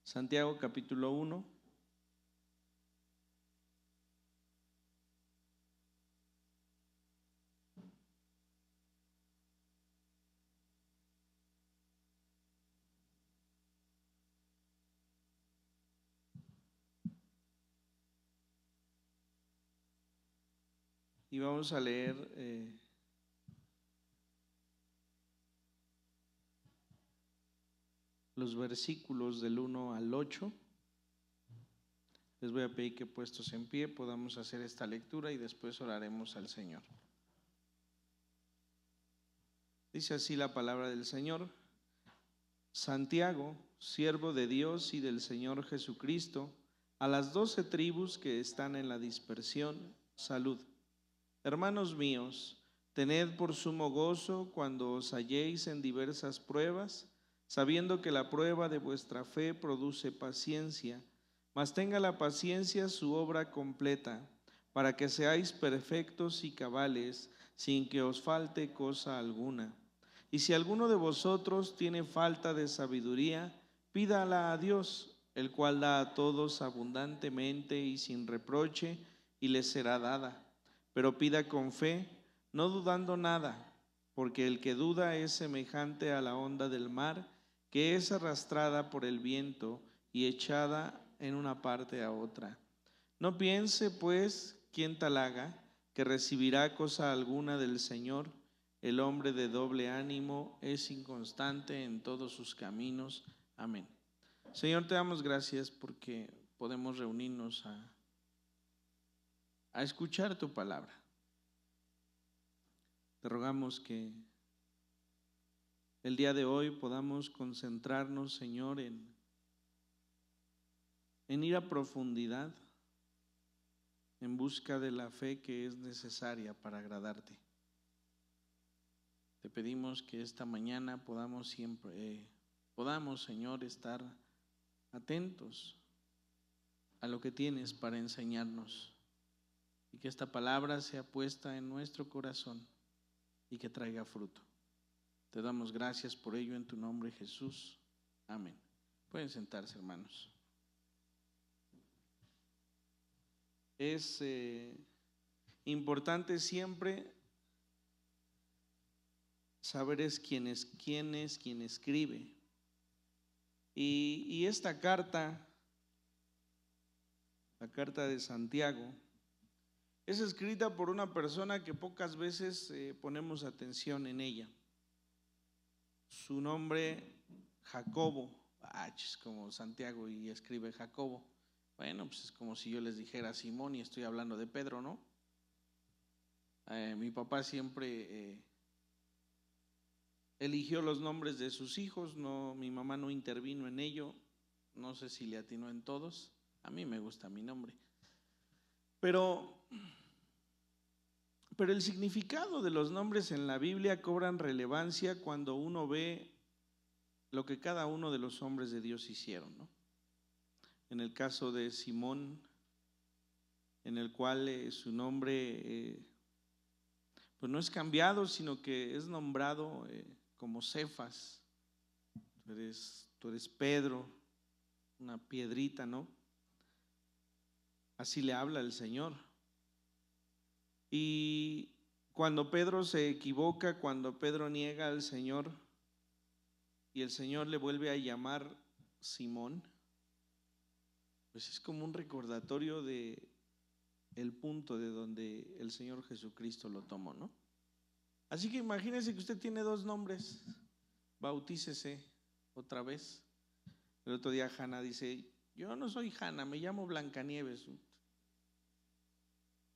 Santiago capítulo 1. Y vamos a leer los versículos del 1 al 8. Les voy a pedir que puestos en pie podamos hacer esta lectura y después oraremos al Señor. Dice así la palabra del Señor: Santiago, siervo de Dios y del Señor Jesucristo, a las 12 tribus que están en la dispersión, salud. Hermanos míos, tened por sumo gozo cuando os halléis en diversas pruebas, sabiendo que la prueba de vuestra fe produce paciencia, mas tenga la paciencia su obra completa, para que seáis perfectos y cabales, sin que os falte cosa alguna. Y si alguno de vosotros tiene falta de sabiduría, pídala a Dios, el cual da a todos abundantemente y sin reproche, y les será dada. Pero pida con fe, no dudando nada, porque el que duda es semejante a la onda del mar, que es arrastrada por el viento y echada en una parte a otra. No piense, pues, quien tal haga, que recibirá cosa alguna del Señor. El hombre de doble ánimo es inconstante en todos sus caminos. Amén. Señor, te damos gracias porque podemos reunirnos a escuchar tu palabra. Te rogamos que el día de hoy podamos concentrarnos, Señor, en ir a profundidad en busca de la fe que es necesaria para agradarte. Te pedimos que esta mañana podamos, Señor, estar atentos a lo que tienes para enseñarnos, y que esta palabra sea puesta en nuestro corazón y que traiga fruto. Te damos gracias por ello en tu nombre, Jesús. Amén. Pueden sentarse, hermanos. Es importante siempre saber quién escribe. Y esta carta, la carta de Santiago, es escrita por una persona que pocas veces ponemos atención en ella. Su nombre, Jacobo. Es como Santiago y escribe Jacobo. Bueno, pues es como si yo les dijera Simón y estoy hablando de Pedro, ¿no? Mi papá siempre eligió los nombres de sus hijos, mi mamá no intervino en ello, no sé si le atinó en todos. A mí me gusta mi nombre. Pero el significado de los nombres en la Biblia cobran relevancia cuando uno ve lo que cada uno de los hombres de Dios hicieron, ¿no? En el caso de Simón, en el cual su nombre pues no es cambiado, sino que es nombrado como Cefas. Tú eres Pedro, una piedrita, ¿no? Así le habla el Señor. Y cuando Pedro se equivoca, cuando Pedro niega al Señor y el Señor le vuelve a llamar Simón, pues es como un recordatorio de el punto de donde el Señor Jesucristo lo tomó, ¿no? Así que imagínese que usted tiene dos nombres, bautícese otra vez. El otro día Hanna dice: yo no soy Hanna, me llamo Blancanieves.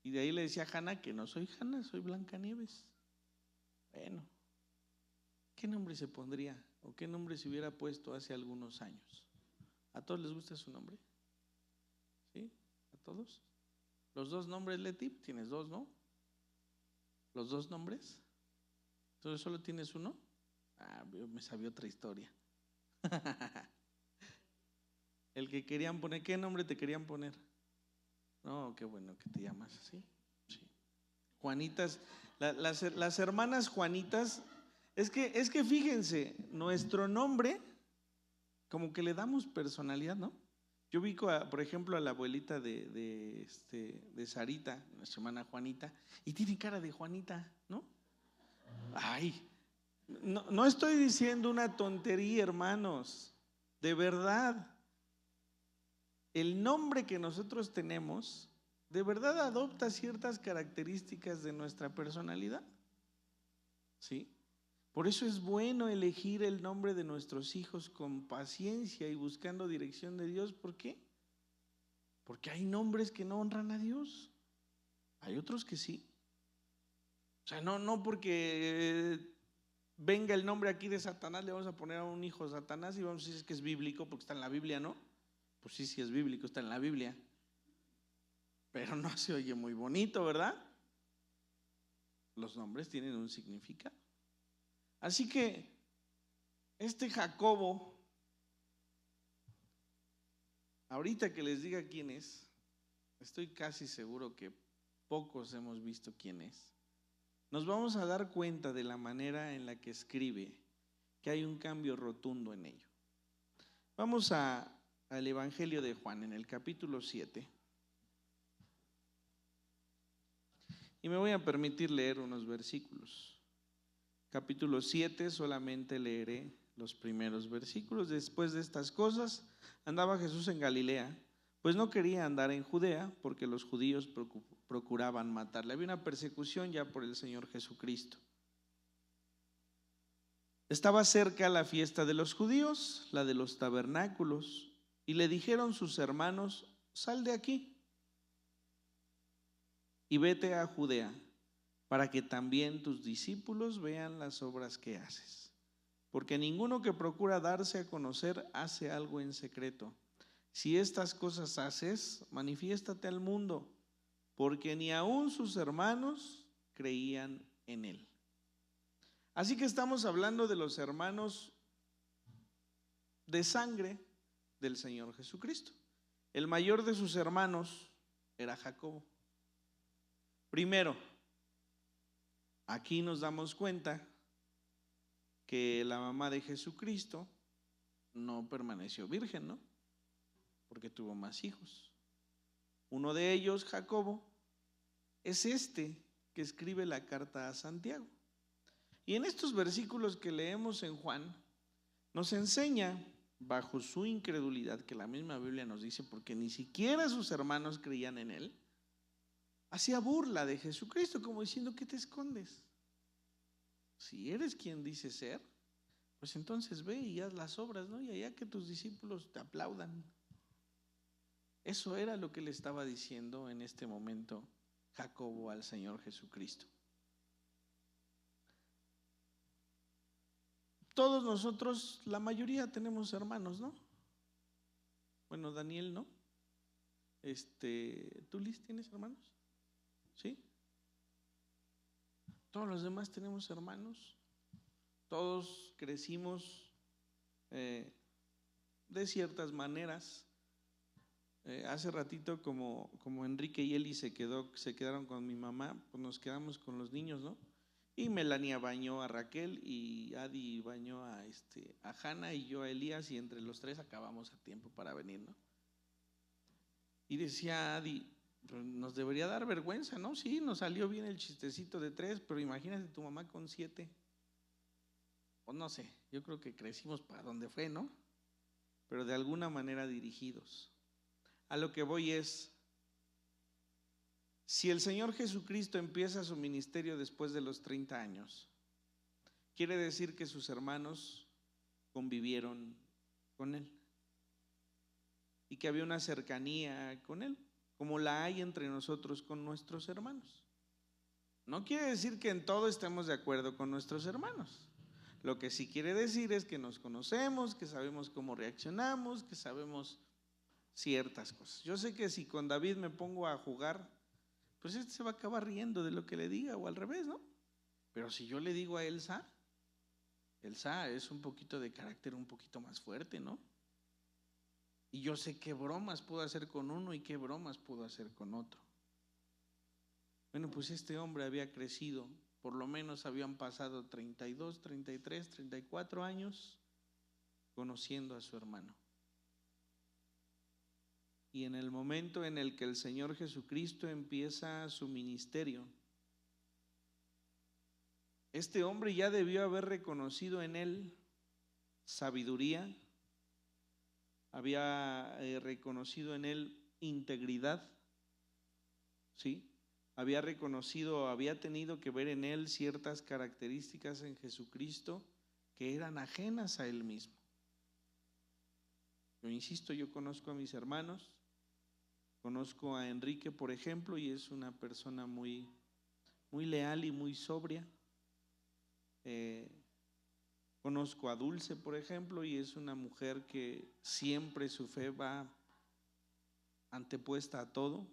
Y de ahí le decía a Hanna que no soy Hanna, soy Blancanieves. Bueno, ¿qué nombre se pondría o qué nombre se hubiera puesto hace algunos años? ¿A todos les gusta su nombre? ¿Sí? ¿A todos? Los dos nombres, Leti, tienes dos, ¿no? ¿Los dos nombres? ¿Entonces solo tienes uno? Yo me sabía otra historia. El que querían poner, ¿qué nombre te querían poner? No, qué bueno que te llamas así. Sí. Juanitas, las hermanas Juanitas, es que fíjense, nuestro nombre como que le damos personalidad, ¿no? Yo vi, por ejemplo, a la abuelita de Sarita, nuestra hermana Juanita, y tiene cara de Juanita, ¿no? Ay, no estoy diciendo una tontería, hermanos, de verdad. El nombre que nosotros tenemos, de verdad adopta ciertas características de nuestra personalidad, ¿sí? Por eso es bueno elegir el nombre de nuestros hijos con paciencia y buscando dirección de Dios. ¿Por qué? Porque hay nombres que no honran a Dios, hay otros que sí. O sea, no porque venga el nombre aquí de Satanás, le vamos a poner a un hijo Satanás y vamos a decir que es bíblico porque está en la Biblia, ¿no? Pues sí es bíblico, está en la Biblia. Pero no se oye muy bonito, ¿verdad? Los nombres tienen un significado. Así que este Jacobo, ahorita que les diga quién es, estoy casi seguro que pocos hemos visto quién es. Nos vamos a dar cuenta de la manera en la que escribe, que hay un cambio rotundo en ello. Vamos al Evangelio de Juan, en el capítulo 7. Y me voy a permitir leer unos versículos. Capítulo 7, solamente leeré los primeros versículos. Después de estas cosas, andaba Jesús en Galilea, pues no quería andar en Judea, porque los judíos procuraban matarle. Había una persecución ya por el Señor Jesucristo. Estaba cerca la fiesta de los judíos, la de los tabernáculos, y le dijeron sus hermanos: sal de aquí y vete a Judea, para que también tus discípulos vean las obras que haces. Porque ninguno que procura darse a conocer hace algo en secreto. Si estas cosas haces, manifiéstate al mundo, porque ni aun sus hermanos creían en él. Así que estamos hablando de los hermanos de sangre del Señor Jesucristo. El mayor de sus hermanos era Jacobo. Primero, aquí nos damos cuenta que la mamá de Jesucristo no permaneció virgen, ¿no? Porque tuvo más hijos. Uno de ellos, Jacobo, es este que escribe la carta a Santiago. Y en estos versículos que leemos en Juan, nos enseña, bajo su incredulidad, que la misma Biblia nos dice, porque ni siquiera sus hermanos creían en él, hacía burla de Jesucristo, como diciendo: ¿qué te escondes? Si eres quien dices ser, pues entonces ve y haz las obras, ¿no? Y allá que tus discípulos te aplaudan. Eso era lo que le estaba diciendo en este momento Jacobo al Señor Jesucristo. Todos nosotros, la mayoría, tenemos hermanos, ¿no? Bueno, Daniel, ¿no? ¿Tú, Liz, tienes hermanos? ¿Sí? Todos los demás tenemos hermanos. Todos crecimos de ciertas maneras. Hace ratito, como Enrique y Eli se quedaron con mi mamá, pues nos quedamos con los niños, ¿no? Y Melania bañó a Raquel y Adi bañó a Hanna y yo a Elías, y entre los tres acabamos a tiempo para venir, ¿no? Y decía Adi: pues nos debería dar vergüenza, ¿no? Sí, nos salió bien el chistecito de 3, pero imagínate tu mamá con 7. O no sé, yo creo que crecimos para donde fue, ¿no? Pero de alguna manera dirigidos. A lo que voy es, si el Señor Jesucristo empieza su ministerio después de los 30 años, quiere decir que sus hermanos convivieron con él y que había una cercanía con él, como la hay entre nosotros con nuestros hermanos. No quiere decir que en todo estemos de acuerdo con nuestros hermanos. Lo que sí quiere decir es que nos conocemos, que sabemos cómo reaccionamos, que sabemos ciertas cosas. Yo sé que si con David me pongo a jugar, pues se va a acabar riendo de lo que le diga, o al revés, ¿no? Pero si yo le digo a Elsa es un poquito de carácter un poquito más fuerte, ¿no? Y yo sé qué bromas puedo hacer con uno y qué bromas puedo hacer con otro. Bueno, pues este hombre había crecido, por lo menos habían pasado 32, 33, 34 años, conociendo a su hermano. Y en el momento en el que el Señor Jesucristo empieza su ministerio, este hombre ya debió haber reconocido en él sabiduría, había reconocido en él integridad, ¿sí? Había reconocido, había tenido que ver en él ciertas características en Jesucristo que eran ajenas a él mismo. Yo insisto, yo conozco a mis hermanos, conozco a Enrique, por ejemplo, y es una persona muy leal y muy sobria. Conozco a Dulce, por ejemplo, y es una mujer que siempre su fe va antepuesta a todo.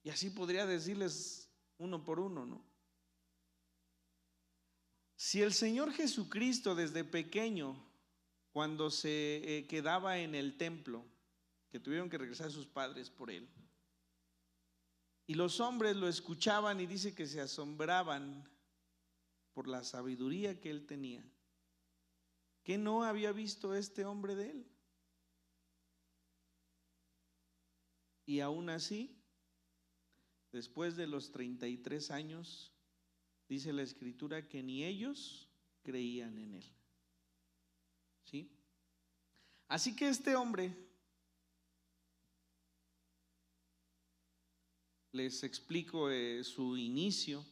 Y así podría decirles uno por uno, ¿no? Si el Señor Jesucristo desde pequeño, cuando se quedaba en el templo, que tuvieron que regresar sus padres por él, y los hombres lo escuchaban y dice que se asombraban por la sabiduría que él tenía, ¿qué no había visto este hombre de él? Y aún así, después de los 33 años, dice la Escritura que ni ellos creían en él. ¿Sí? Así que este hombre, les explico su inicio.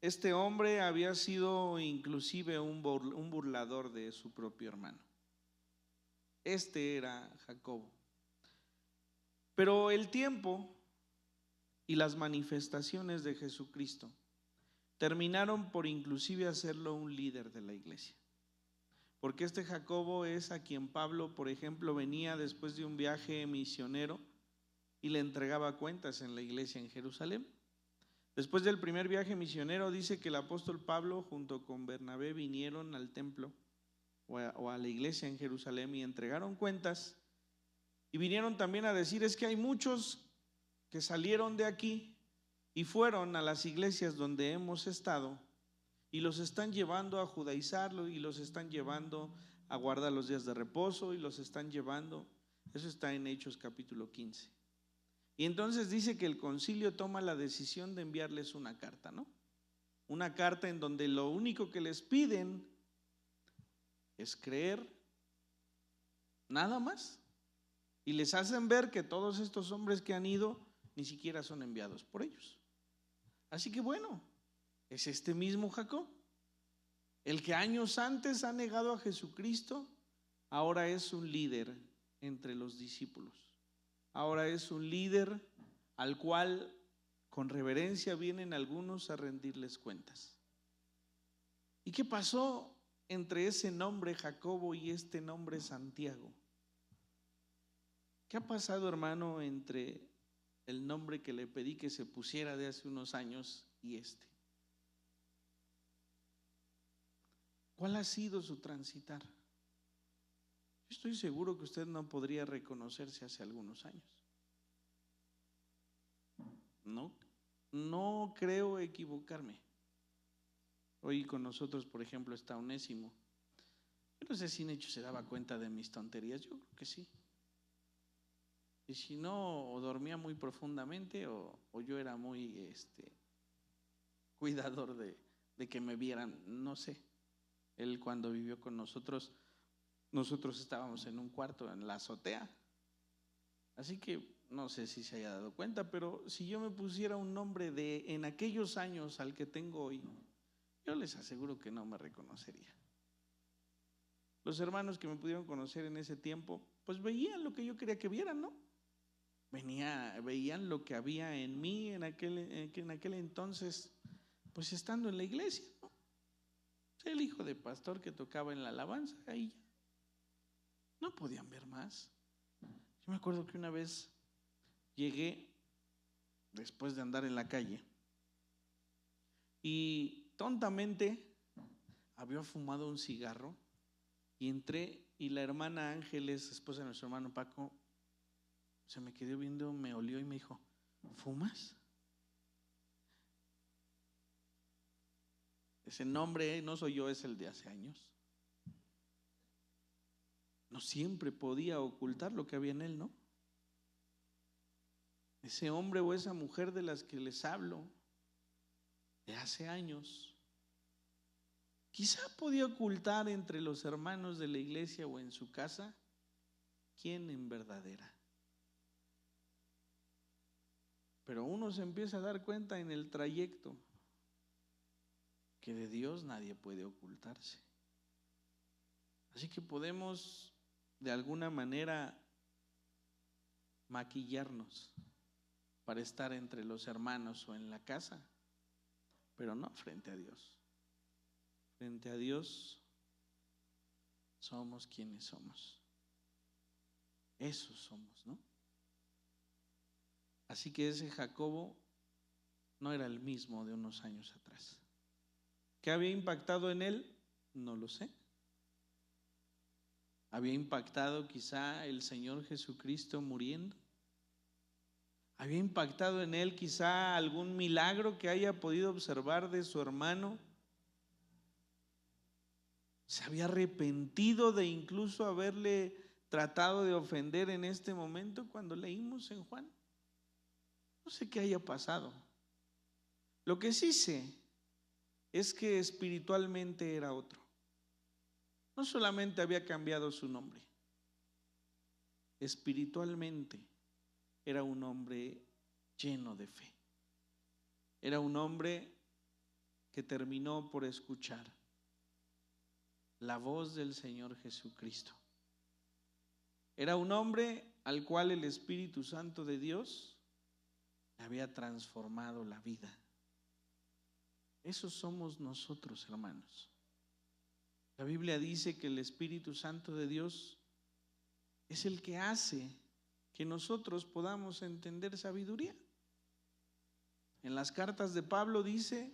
Este hombre había sido inclusive un burlador de su propio hermano. Este era Jacobo. Pero el tiempo y las manifestaciones de Jesucristo terminaron por inclusive hacerlo un líder de la iglesia. Porque este Jacobo es a quien Pablo, por ejemplo, venía después de un viaje misionero y le entregaba cuentas en la iglesia en Jerusalén. Después del primer viaje misionero dice que el apóstol Pablo junto con Bernabé vinieron al templo o a la iglesia en Jerusalén y entregaron cuentas, y vinieron también a decir: es que hay muchos que salieron de aquí y fueron a las iglesias donde hemos estado y los están llevando a judaizarlo y los están llevando a guardar los días de reposo y los están llevando. Eso está en Hechos capítulo 15. Y entonces dice que el concilio toma la decisión de enviarles una carta, ¿no? Una carta en donde lo único que les piden es creer, nada más. Y les hacen ver que todos estos hombres que han ido ni siquiera son enviados por ellos. Así que bueno, es este mismo Jacob, el que años antes ha negado a Jesucristo, ahora es un líder entre los discípulos. Ahora es un líder al cual con reverencia vienen algunos a rendirles cuentas. ¿Y qué pasó entre ese nombre Jacobo y este nombre Santiago? ¿Qué ha pasado, hermano, entre el nombre que le pedí que se pusiera de hace unos años y este? ¿Cuál ha sido su transitar? Yo estoy seguro que usted no podría reconocerse hace algunos años. No creo equivocarme. Hoy con nosotros, por ejemplo, está Onésimo. Yo no sé si Necho se daba cuenta de mis tonterías, yo creo que sí. Y si no, o dormía muy profundamente o yo era muy cuidador de que me vieran, no sé. Él cuando vivió con nosotros estábamos en un cuarto en la azotea. Así que no sé si se haya dado cuenta, pero si yo me pusiera un nombre de en aquellos años al que tengo hoy, yo les aseguro que no me reconocería. Los hermanos que me pudieron conocer en ese tiempo, pues veían lo que yo quería que vieran, ¿no? Veían lo que había en mí en aquel entonces, pues estando en la iglesia, ¿no? El hijo de pastor que tocaba en la alabanza, ahí ya. No podían ver más. Yo me acuerdo que una vez llegué después de andar en la calle y tontamente había fumado un cigarro y entré y la hermana Ángeles, esposa de nuestro hermano Paco, se me quedó viendo, me olió y me dijo: ¿fumas? Ese nombre no soy yo, es el de hace años. no siempre podía ocultar lo que había en él, ¿no? Ese hombre o esa mujer de las que les hablo de hace años, quizá podía ocultar entre los hermanos de la iglesia o en su casa quién en verdad era. Pero uno se empieza a dar cuenta en el trayecto que de Dios nadie puede ocultarse. Así que podemos de alguna manera maquillarnos para estar entre los hermanos o en la casa, pero no frente a Dios. Frente a Dios somos quienes somos. Esos somos, ¿no? Así que ese Jacobo no era el mismo de unos años atrás. ¿Qué había impactado en él? No lo sé. ¿Había impactado quizá el Señor Jesucristo muriendo? ¿Había impactado en él quizá algún milagro que haya podido observar de su hermano? ¿Se había arrepentido de incluso haberle tratado de ofender en este momento cuando leímos en Juan? No sé qué haya pasado. Lo que sí sé es que espiritualmente era otro. No solamente había cambiado su nombre, espiritualmente era un hombre lleno de fe. Era un hombre que terminó por escuchar la voz del Señor Jesucristo. Era un hombre al cual el Espíritu Santo de Dios había transformado la vida. Esos somos nosotros, hermanos. La Biblia dice que el Espíritu Santo de Dios es el que hace que nosotros podamos entender sabiduría. En las cartas de Pablo dice,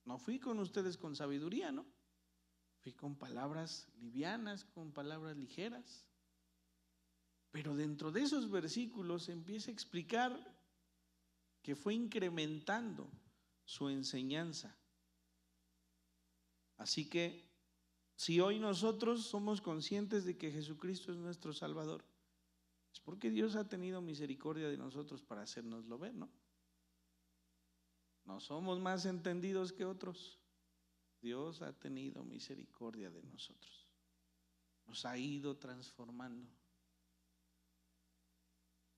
no fui con ustedes con sabiduría, ¿no? Fui con palabras livianas, con palabras ligeras. Pero dentro de esos versículos empieza a explicar que fue incrementando su enseñanza. Así que si hoy nosotros somos conscientes de que Jesucristo es nuestro Salvador, es porque Dios ha tenido misericordia de nosotros para hacérnoslo ver, ¿no? No somos más entendidos que otros. Dios ha tenido misericordia de nosotros. Nos ha ido transformando.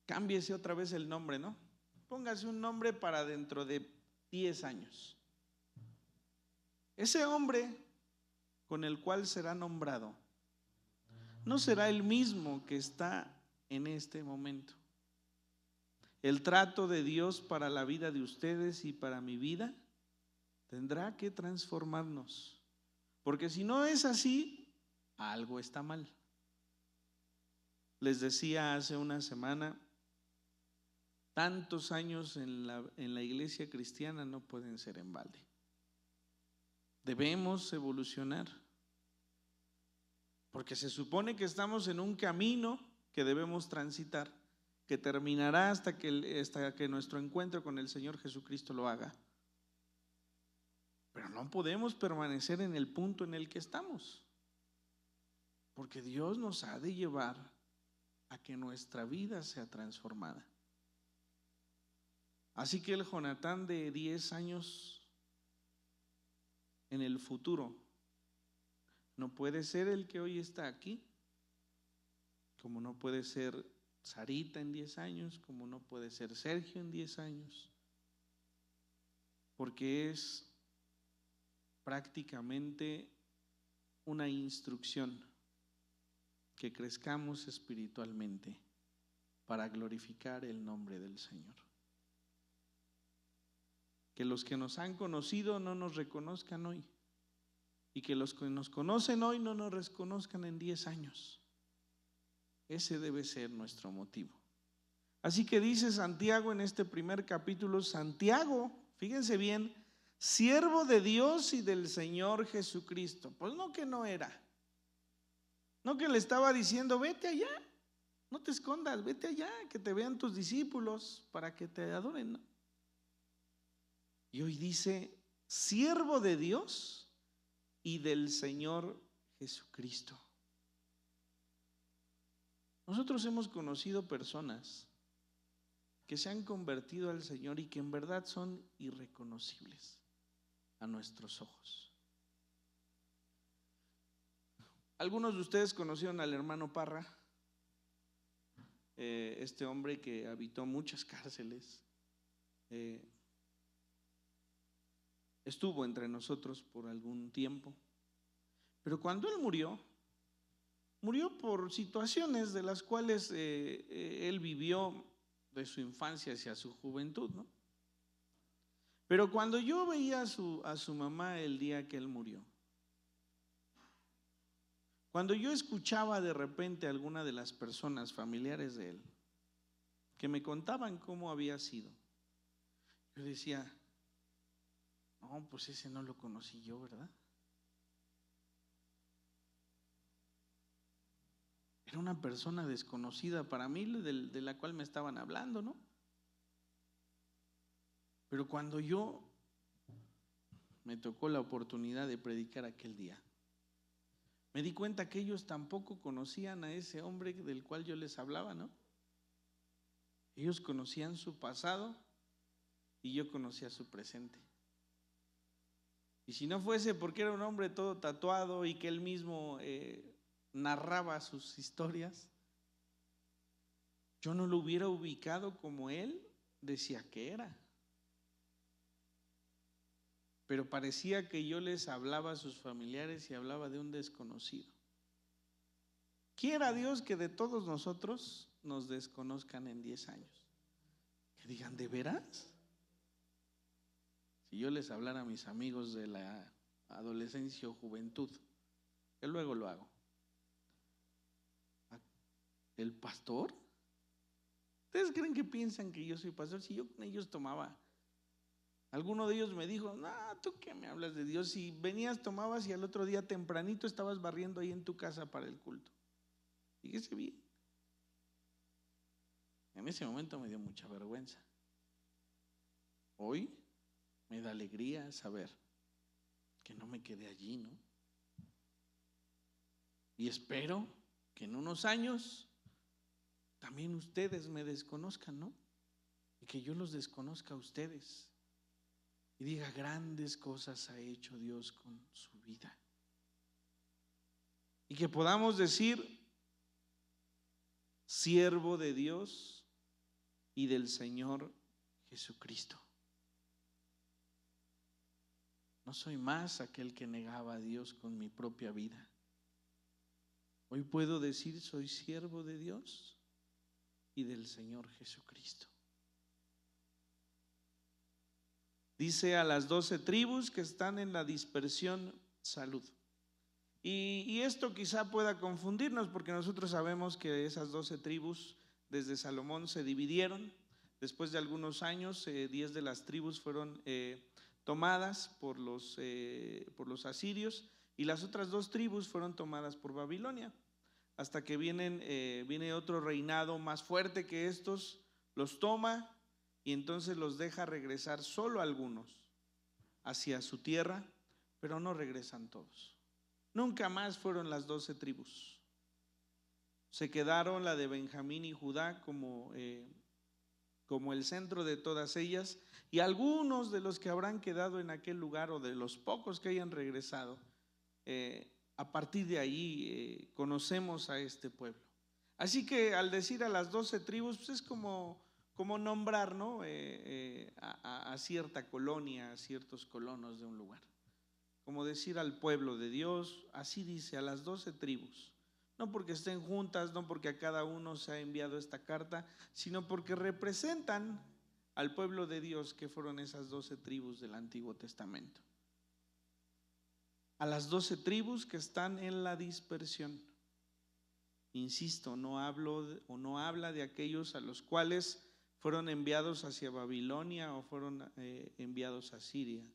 Cámbiese otra vez el nombre, ¿no? Póngase un nombre para dentro de 10 años. Ese hombre con el cual será nombrado no será el mismo que está en este momento. El trato de Dios para la vida de ustedes y para mi vida tendrá que transformarnos, porque si no es así, algo está mal. Les decía hace una semana, tantos años en la iglesia cristiana no pueden ser en balde. Debemos evolucionar, porque se supone que estamos en un camino que debemos transitar, que terminará hasta que nuestro encuentro con el Señor Jesucristo lo haga. Pero no podemos permanecer en el punto en el que estamos, porque Dios nos ha de llevar a que nuestra vida sea transformada. Así que el Jonatán de 10 años en el futuro no puede ser el que hoy está aquí, como no puede ser Sarita en 10 años, como no puede ser Sergio en 10 años, porque es prácticamente una instrucción que crezcamos espiritualmente para glorificar el nombre del Señor. Que los que nos han conocido no nos reconozcan hoy, y que los que nos conocen hoy no nos reconozcan en 10 años. Ese debe ser nuestro motivo. Así que dice Santiago en este primer capítulo, Santiago, fíjense bien, siervo de Dios y del Señor Jesucristo. Pues no que no era. No que le estaba diciendo, vete allá, no te escondas, vete allá, que te vean tus discípulos para que te adoren, ¿no? Y hoy dice, siervo de Dios y del Señor Jesucristo. Nosotros hemos conocido personas que se han convertido al Señor y que en verdad son irreconocibles a nuestros ojos. Algunos de ustedes conocieron al hermano Parra, este hombre que habitó muchas cárceles, estuvo entre nosotros por algún tiempo, pero cuando él murió por situaciones de las cuales él vivió de su infancia hacia su juventud, ¿no? Pero cuando yo veía a su mamá el día que él murió, cuando yo escuchaba de repente a alguna de las personas familiares de él que me contaban cómo había sido, yo decía, no, pues ese no lo conocí yo, ¿verdad? Era una persona desconocida para mí de la cual me estaban hablando, ¿no? Pero cuando yo me tocó la oportunidad de predicar aquel día, me di cuenta que ellos tampoco conocían a ese hombre del cual yo les hablaba, ¿no? Ellos conocían su pasado y yo conocía su presente. Y si no fuese porque era un hombre todo tatuado y que él mismo narraba sus historias, yo no lo hubiera ubicado como él decía que era. Pero parecía que yo les hablaba a sus familiares y hablaba de un desconocido. Quiera Dios que de todos nosotros nos desconozcan en 10 años. Que digan, ¿de veras? Si yo les hablara a mis amigos de la adolescencia o juventud, que luego lo hago. ¿El pastor? ¿Ustedes creen que piensan que yo soy pastor? Si yo con ellos tomaba. Alguno de ellos me dijo, no, ¿tú qué me hablas de Dios? Si venías, tomabas y al otro día tempranito estabas barriendo ahí en tu casa para el culto. Fíjese bien. En ese momento me dio mucha vergüenza. Hoy me da alegría saber que no me quedé allí, ¿no? Y espero que en unos años también ustedes me desconozcan, ¿no? Y que yo los desconozca a ustedes. Y diga, grandes cosas ha hecho Dios con su vida. Y que podamos decir, siervo de Dios y del Señor Jesucristo. No soy más aquel que negaba a Dios con mi propia vida. Hoy puedo decir, soy siervo de Dios y del Señor Jesucristo. Dice a las 12 tribus que están en la dispersión, salud. Y esto quizá pueda confundirnos porque nosotros sabemos que esas 12 tribus desde Salomón se dividieron. Después de algunos años, 10 de las tribus fueron tomadas por los asirios y las otras 2 tribus fueron tomadas por Babilonia. Hasta que viene otro reinado más fuerte que estos, los toma y entonces los deja regresar solo algunos hacia su tierra, pero no regresan todos. Nunca más fueron las 12 tribus. Se quedaron la de Benjamín y Judá como el centro de todas ellas, y algunos de los que habrán quedado en aquel lugar o de los pocos que hayan regresado, a partir de ahí conocemos a este pueblo. Así que al decir a las 12 tribus, pues es como nombrar, ¿no? A cierta colonia, a ciertos colonos de un lugar. Como decir al pueblo de Dios, así dice, a las 12 tribus. No porque estén juntas, no porque a cada uno se ha enviado esta carta, sino porque representan al pueblo de Dios, que fueron esas 12 tribus del Antiguo Testamento. A las 12 tribus que están en la dispersión. Insisto, no habla de aquellos a los cuales fueron enviados hacia Babilonia o fueron enviados a Siria.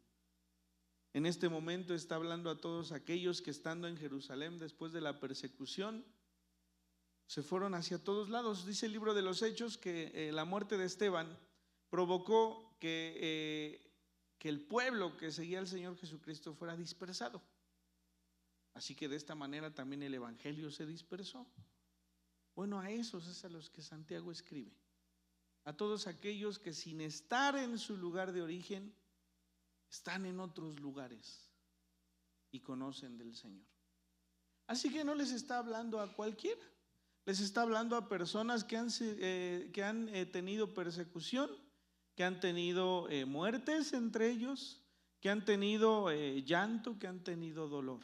En este momento está hablando a todos aquellos que estando en Jerusalén después de la persecución se fueron hacia todos lados. Dice el libro de los Hechos que la muerte de Esteban provocó que el pueblo que seguía al Señor Jesucristo fuera dispersado. Así que de esta manera también el evangelio se dispersó. Bueno, a esos es a los que Santiago escribe. A todos aquellos que sin estar en su lugar de origen, están en otros lugares y conocen del Señor. Así que no les está hablando a cualquiera, les está hablando a personas que han tenido persecución, que han tenido muertes entre ellos, que han tenido llanto, que han tenido dolor.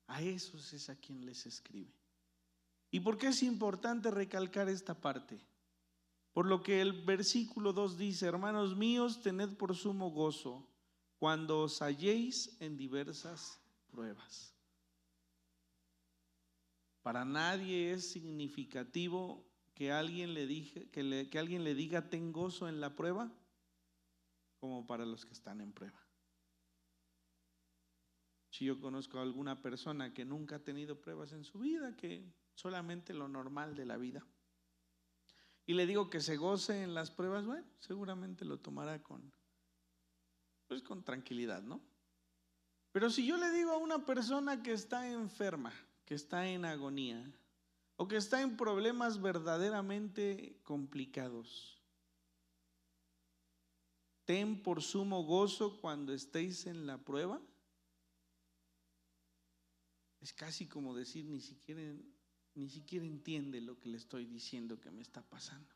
A esos es a quien les escribe. ¿Y por qué es importante recalcar esta parte? Por lo que el versículo 2 dice: hermanos míos, tened por sumo gozo cuando os halléis en diversas pruebas. Para nadie es significativo que alguien le diga ten gozo en la prueba, como para los que están en prueba. Si yo conozco a alguna persona que nunca ha tenido pruebas en su vida, que solamente lo normal de la vida, y le digo que se goce en las pruebas, bueno, seguramente lo tomará con tranquilidad, ¿no? Pero si yo le digo a una persona que está enferma, que está en agonía, o que está en problemas verdaderamente complicados, ten por sumo gozo cuando estéis en la prueba, es casi como decir, ni siquiera entiende lo que le estoy diciendo que me está pasando.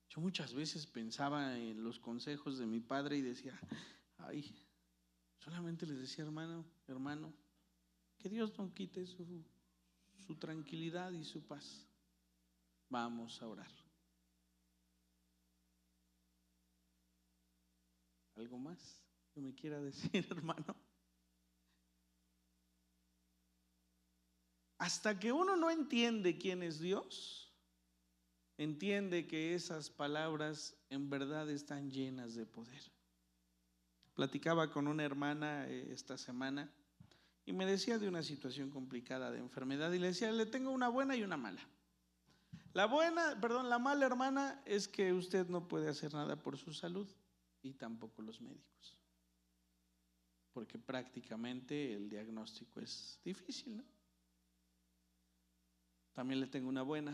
Yo muchas veces pensaba en los consejos de mi padre y decía, ay, solamente les decía, hermano, que Dios no quite su tranquilidad y su paz. Vamos a orar. ¿Algo más que me quiera decir, hermano? Hasta que uno no entiende quién es Dios, entiende que esas palabras en verdad están llenas de poder. Platicaba con una hermana esta semana y me decía de una situación complicada de enfermedad y le decía, le tengo una buena y una mala. La mala, hermana, es que usted no puede hacer nada por su salud y tampoco los médicos, porque prácticamente el diagnóstico es difícil, ¿no? También le tengo una buena,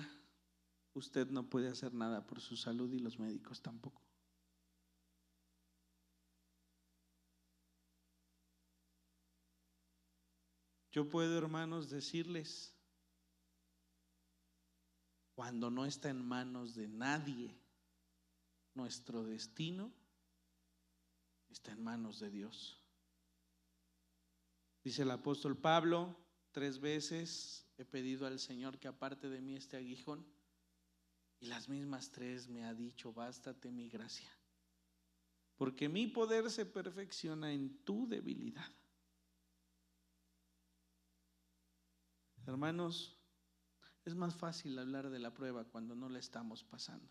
usted no puede hacer nada por su salud y los médicos tampoco. Yo puedo, hermanos, decirles, cuando no está en manos de nadie, nuestro destino está en manos de Dios. Dice el apóstol Pablo, 3 veces he pedido al Señor que aparte de mí este aguijón, y las mismas 3 me ha dicho, bástate mi gracia, porque mi poder se perfecciona en tu debilidad. Hermanos, es más fácil hablar de la prueba cuando no la estamos pasando.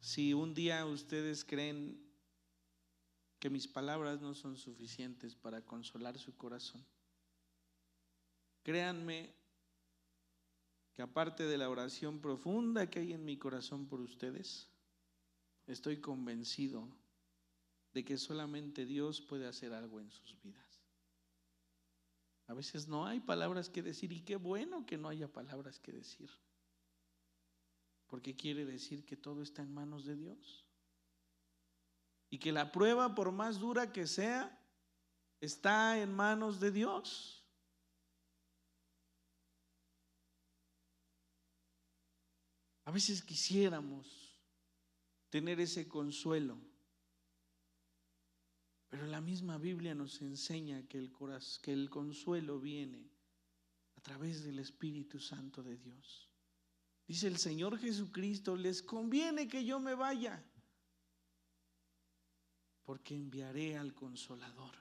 Si un día ustedes creen que mis palabras no son suficientes para consolar su corazón, créanme que aparte de la oración profunda que hay en mi corazón por ustedes, estoy convencido de que solamente Dios puede hacer algo en sus vidas. A veces no hay palabras que decir, y qué bueno que no haya palabras que decir, porque quiere decir que todo está en manos de Dios y que la prueba, por más dura que sea, está en manos de Dios. A veces quisiéramos tener ese consuelo, pero la misma Biblia nos enseña que el consuelo viene a través del Espíritu Santo de Dios. Dice el Señor Jesucristo, les conviene que yo me vaya, porque enviaré al Consolador.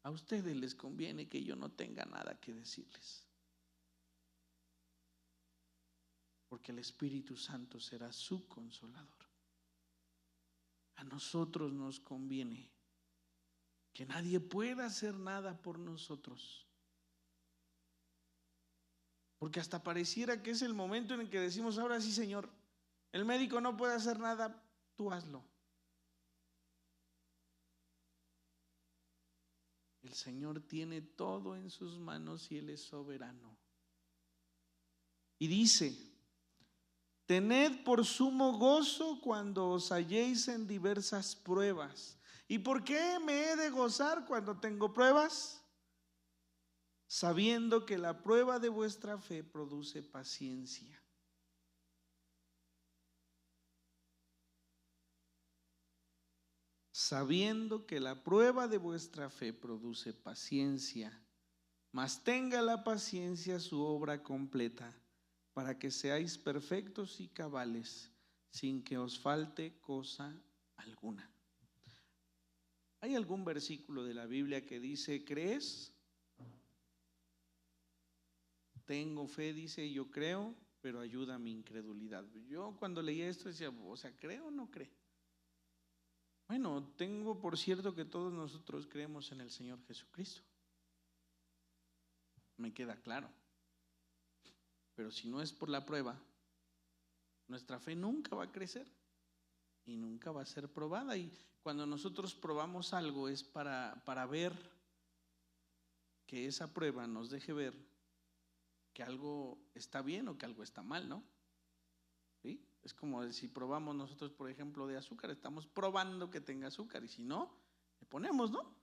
A ustedes les conviene que yo no tenga nada que decirles, porque el Espíritu Santo será su Consolador. A nosotros nos conviene que nadie pueda hacer nada por nosotros, porque hasta pareciera que es el momento en el que decimos, ahora sí, Señor, el médico no puede hacer nada, tú hazlo. El Señor tiene todo en sus manos y Él es soberano. Y dice: tened por sumo gozo cuando os halléis en diversas pruebas. ¿Y por qué me he de gozar cuando tengo pruebas? Sabiendo que la prueba de vuestra fe produce paciencia. Sabiendo que la prueba de vuestra fe produce paciencia, mas tenga la paciencia su obra completa, para que seáis perfectos y cabales, sin que os falte cosa alguna. ¿Hay algún versículo de la Biblia que dice, ¿crees? Tengo fe, dice, yo creo, pero ayuda a mi incredulidad. Yo cuando leía esto decía, o sea, ¿creo o no cree? Bueno, tengo por cierto que todos nosotros creemos en el Señor Jesucristo. Me queda claro. Pero si no es por la prueba, nuestra fe nunca va a crecer y nunca va a ser probada. Y cuando nosotros probamos algo es para ver que esa prueba nos deje ver que algo está bien o que algo está mal, ¿no? ¿Sí? Es como si probamos nosotros, por ejemplo, de azúcar, estamos probando que tenga azúcar y si no, le ponemos, ¿no?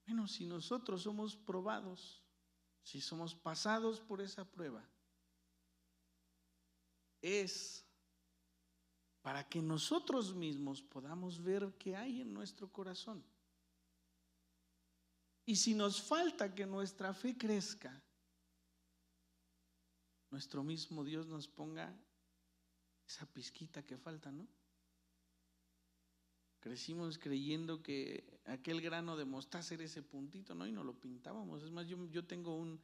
Bueno, si nosotros somos probados, si somos pasados por esa prueba, es para que nosotros mismos podamos ver qué hay en nuestro corazón. Y si nos falta que nuestra fe crezca, nuestro mismo Dios nos ponga esa pizquita que falta, ¿no? Crecimos creyendo que aquel grano de mostaza era ese puntito, ¿no? Y nos lo pintábamos. Es más, yo tengo un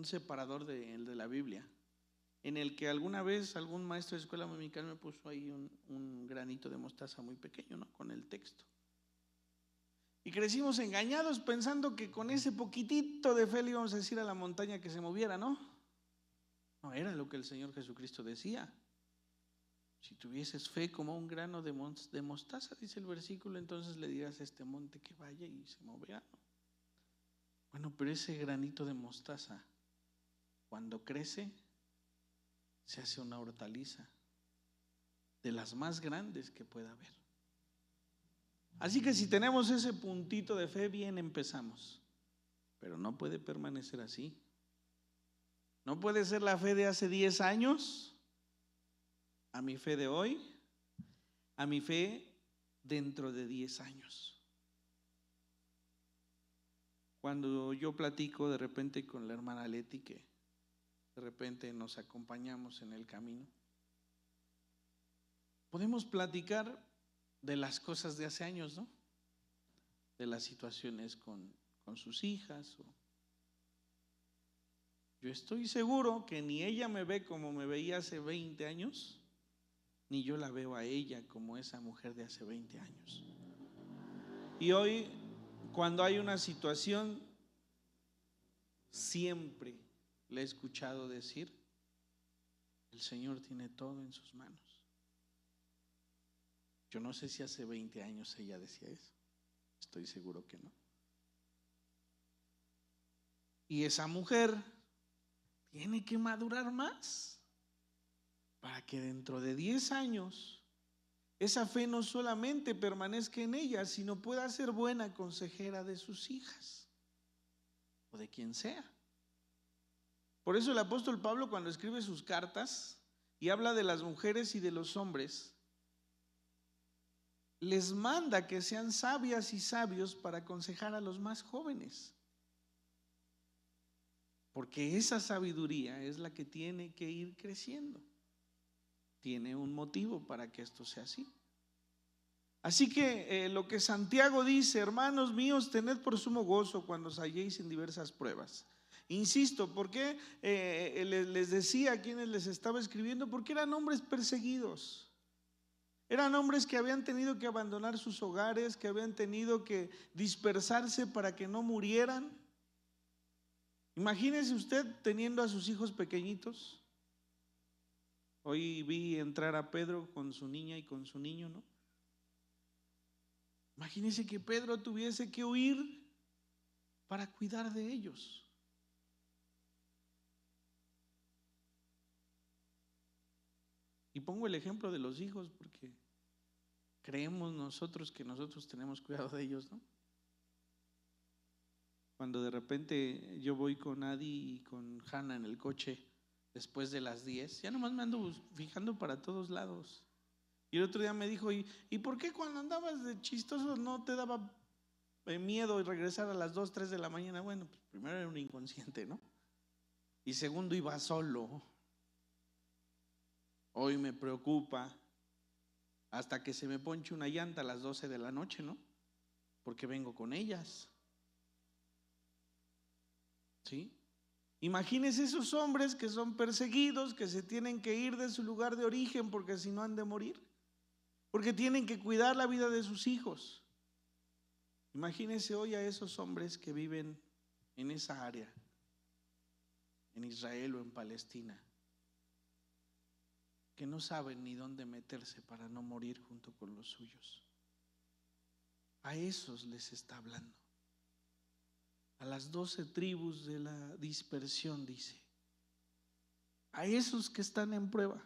separador de la Biblia, en el que alguna vez algún maestro de escuela dominical me puso ahí un granito de mostaza muy pequeño, ¿no? Con el texto. Y crecimos engañados pensando que con ese poquitito de fe le íbamos a decir a la montaña que se moviera, ¿no? No era lo que el Señor Jesucristo decía. Si tuvieses fe como un grano de mostaza, dice el versículo, entonces le dirás a este monte que vaya y se moverá, ¿no? Bueno, pero ese granito de mostaza, cuando crece, se hace una hortaliza de las más grandes que pueda haber. Así que si tenemos ese puntito de fe, bien empezamos, pero no puede permanecer así. No puede ser la fe de hace 10 años a mi fe de hoy, a mi fe dentro de 10 años. Cuando yo platico de repente con la hermana Leti, que de repente nos acompañamos en el camino, podemos platicar de las cosas de hace años, ¿no? De las situaciones con sus hijas. Yo estoy seguro que ni ella me ve como me veía hace 20 años, ni yo la veo a ella como esa mujer de hace 20 años. Y hoy, cuando hay una situación, siempre le he escuchado decir, el Señor tiene todo en sus manos. Yo no sé si hace 20 años ella decía eso, estoy seguro que no. Y esa mujer tiene que madurar más para que dentro de 10 años esa fe no solamente permanezca en ella, sino pueda ser buena consejera de sus hijas o de quien sea. Por eso el apóstol Pablo, cuando escribe sus cartas y habla de las mujeres y de los hombres, les manda que sean sabias y sabios para aconsejar a los más jóvenes. Porque esa sabiduría es la que tiene que ir creciendo. Tiene un motivo para que esto sea así. Así que lo que Santiago dice, hermanos míos, tened por sumo gozo cuando os halléis en diversas pruebas. Insisto, ¿por qué les decía a quienes les estaba escribiendo? Porque eran hombres perseguidos. Eran hombres que habían tenido que abandonar sus hogares, que habían tenido que dispersarse para que no murieran. Imagínese usted teniendo a sus hijos pequeñitos. Hoy vi entrar a Pedro con su niña y con su niño, ¿no? Imagínense que Pedro tuviese que huir para cuidar de ellos. Y pongo el ejemplo de los hijos porque creemos nosotros que nosotros tenemos cuidado de ellos, ¿no? Cuando de repente yo voy con Adi y con Hannah en el coche después de las 10, ya nomás me ando fijando para todos lados. Y el otro día me dijo, ¿y por qué cuando andabas de chistoso no te daba miedo regresar a las 2, 3 de la mañana? Bueno, pues primero era un inconsciente, ¿no? Y segundo, iba solo. Hoy me preocupa hasta que se me ponche una llanta a las 12 de la noche, ¿no? Porque vengo con ellas. ¿Sí? Imagínense esos hombres que son perseguidos, que se tienen que ir de su lugar de origen porque si no han de morir, porque tienen que cuidar la vida de sus hijos. Imagínense hoy a esos hombres que viven en esa área, en Israel o en Palestina, que no saben ni dónde meterse para no morir junto con los suyos. A esos les está hablando. A las 12 tribus de la dispersión, dice. A esos que están en prueba.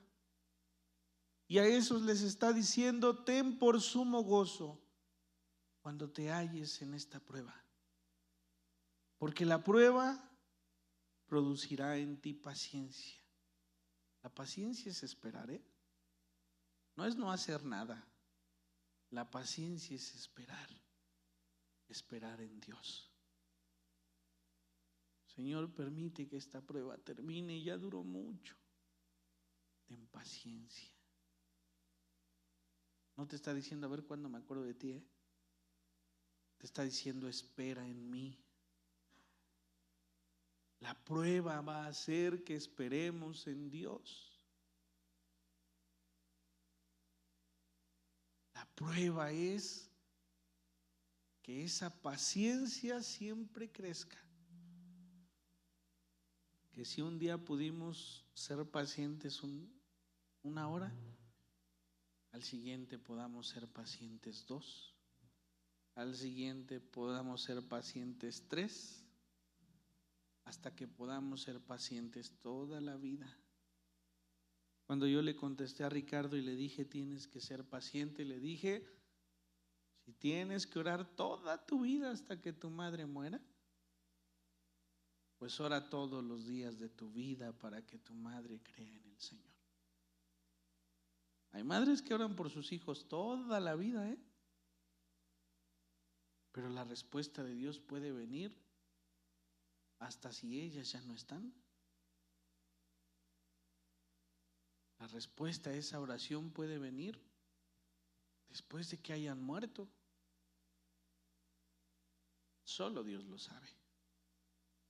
Y a esos les está diciendo: ten por sumo gozo cuando te halles en esta prueba. Porque la prueba producirá en ti paciencia. La paciencia es esperar, ¿eh? No es no hacer nada. La paciencia es esperar. Esperar en Dios. Señor, permite que esta prueba termine, ya duró mucho. Ten paciencia. No te está diciendo a ver cuándo me acuerdo de ti, ¿eh? Te está diciendo espera en mí. La prueba va a hacer que esperemos en Dios. La prueba es que esa paciencia siempre crezca. Que si un día pudimos ser pacientes una hora, al siguiente podamos ser pacientes 2, al siguiente podamos ser pacientes 3, hasta que podamos ser pacientes toda la vida. Cuando yo le contesté a Ricardo y le dije tienes que ser paciente, le dije si tienes que orar toda tu vida hasta que tu madre muera, pues ora todos los días de tu vida para que tu madre crea en el Señor. Hay madres que oran por sus hijos toda la vida, ¿eh? Pero la respuesta de Dios puede venir hasta si ellas ya no están. La respuesta a esa oración puede venir después de que hayan muerto. Solo Dios lo sabe.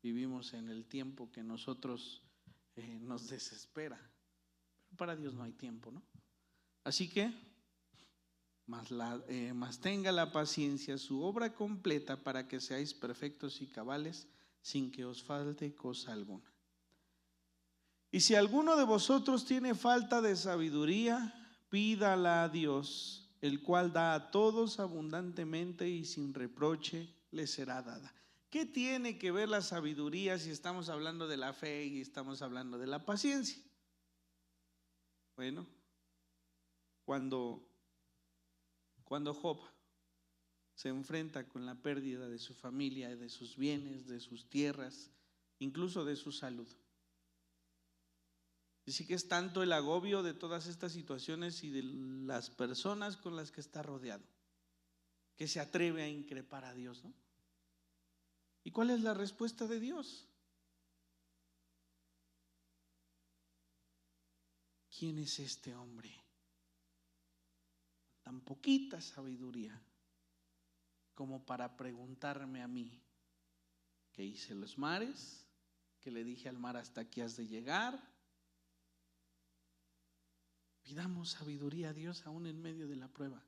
Vivimos en el tiempo que nosotros nos desespera. Pero para Dios no hay tiempo, ¿no? Así que, mas tenga la paciencia su obra completa para que seáis perfectos y cabales sin que os falte cosa alguna. Y si alguno de vosotros tiene falta de sabiduría, pídala a Dios, el cual da a todos abundantemente y sin reproche le será dada. ¿Qué tiene que ver la sabiduría si estamos hablando de la fe y estamos hablando de la paciencia? Bueno, cuando Job se enfrenta con la pérdida de su familia, de sus bienes, de sus tierras, incluso de su salud. Dice que es tanto el agobio de todas estas situaciones y de las personas con las que está rodeado, que se atreve a increpar a Dios, ¿no? ¿Y cuál es la respuesta de Dios? ¿Quién es este hombre? Tan poquita sabiduría como para preguntarme a mí, que hice los mares, que le dije al mar hasta aquí has de llegar. Pidamos sabiduría a Dios aún en medio de la prueba.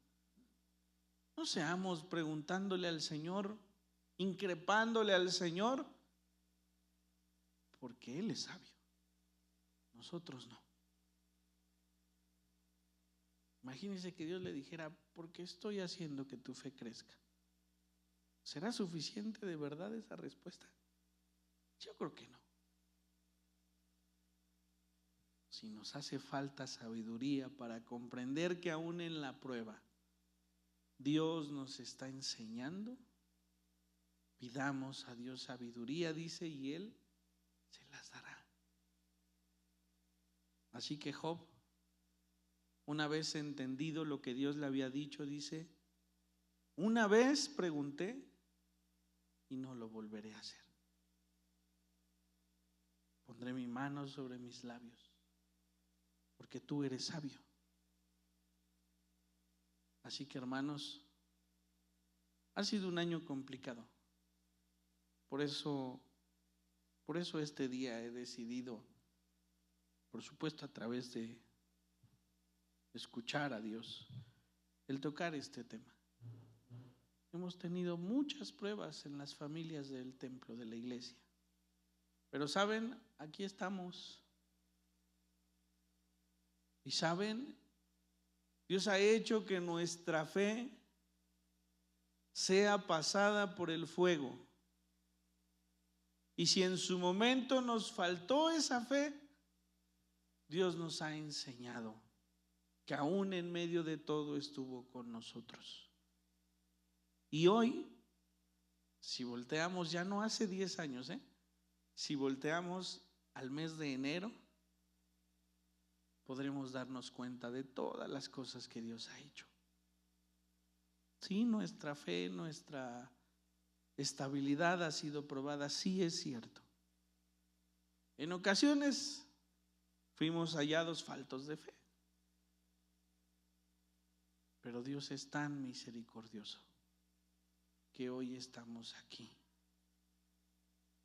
No seamos preguntándole al Señor, increpándole al Señor, porque Él es sabio, nosotros no. Imagínense que Dios le dijera: ¿por qué estoy haciendo que tu fe crezca? ¿Será suficiente de verdad esa respuesta? Yo creo que no. Si nos hace falta sabiduría para comprender que aún en la prueba Dios nos está enseñando, pidamos a Dios sabiduría, dice, y Él se las dará. Así que Job, una vez entendido lo que Dios le había dicho, dice: una vez pregunté y no lo volveré a hacer. Pondré mi mano sobre mis labios, porque tú eres sabio. Así que, hermanos, ha sido un año complicado. Por eso este día he decidido, por supuesto a través de escuchar a Dios, el tocar este tema. Hemos tenido muchas pruebas en las familias del templo, de la iglesia. Pero saben, aquí estamos. Y saben, Dios ha hecho que nuestra fe sea pasada por el fuego. Y si en su momento nos faltó esa fe, Dios nos ha enseñado que aún en medio de todo estuvo con nosotros. Y hoy, si volteamos, ya no hace 10 años, si volteamos al mes de enero, podremos darnos cuenta de todas las cosas que Dios ha hecho. Sí, nuestra fe, nuestra estabilidad ha sido probada, sí es cierto. En ocasiones fuimos hallados faltos de fe, pero Dios es tan misericordioso que hoy estamos aquí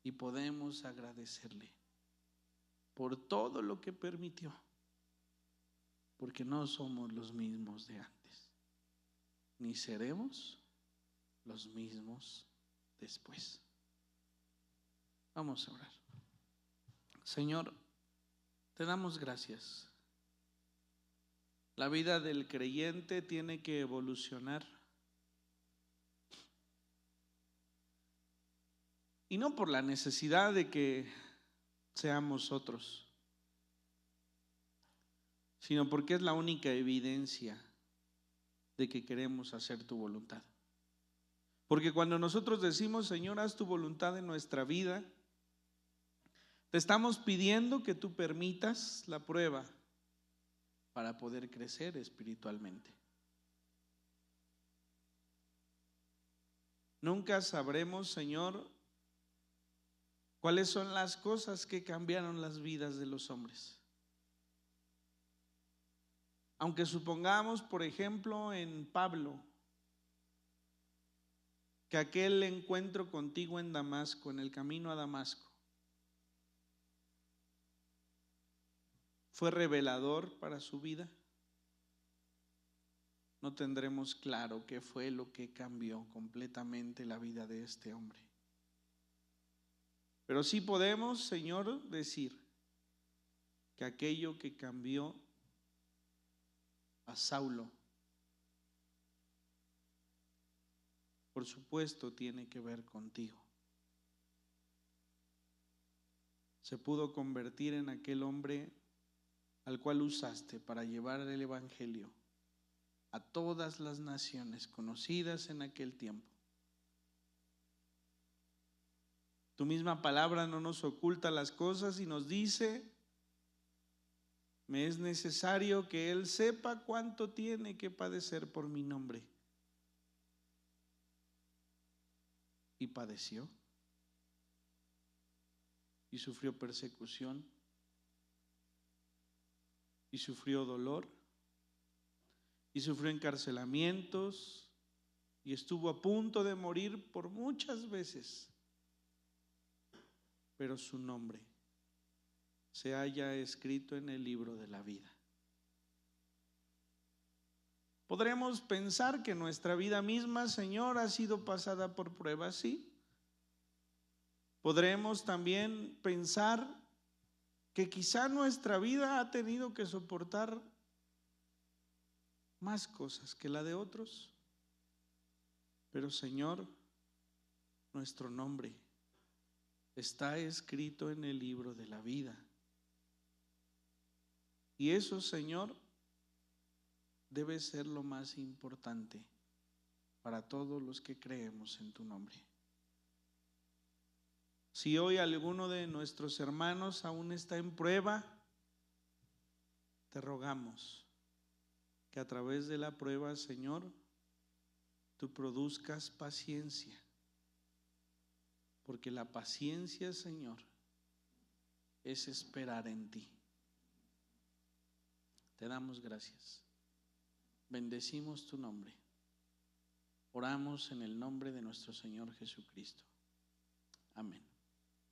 y podemos agradecerle por todo lo que permitió, porque no somos los mismos de antes, ni seremos los mismos después. Vamos a orar. Señor, te damos gracias. La vida del creyente tiene que evolucionar. Y no por la necesidad de que seamos otros, sino porque es la única evidencia de que queremos hacer tu voluntad. Porque cuando nosotros decimos: Señor, haz tu voluntad en nuestra vida, te estamos pidiendo que tú permitas la prueba para poder crecer espiritualmente. Nunca sabremos, Señor, cuáles son las cosas que cambiaron las vidas de los hombres. Aunque supongamos, por ejemplo, en Pablo, que aquel encuentro contigo en Damasco, en el camino a Damasco, fue revelador para su vida, no tendremos claro qué fue lo que cambió completamente la vida de este hombre. Pero sí podemos, Señor, decir que aquello que cambió a Saulo, por supuesto, tiene que ver contigo. Se pudo convertir en aquel hombre al cual usaste para llevar el evangelio a todas las naciones conocidas en aquel tiempo. Tu misma palabra no nos oculta las cosas y nos dice: me es necesario que él sepa cuánto tiene que padecer por mi nombre. Y padeció. Y sufrió persecución. Y sufrió dolor. Y sufrió encarcelamientos. Y estuvo a punto de morir por muchas veces. Pero su nombre se haya escrito en el libro de la vida. Podremos pensar que nuestra vida misma, Señor, ha sido pasada por pruebas, sí. Podremos también pensar que quizá nuestra vida ha tenido que soportar más cosas que la de otros, pero Señor, nuestro nombre está escrito en el libro de la vida. Y eso, Señor, debe ser lo más importante para todos los que creemos en tu nombre. Si hoy alguno de nuestros hermanos aún está en prueba, te rogamos que a través de la prueba, Señor, tú produzcas paciencia, porque la paciencia, Señor, es esperar en ti. Te damos gracias. Bendecimos tu nombre. Oramos en el nombre de nuestro Señor Jesucristo. Amén.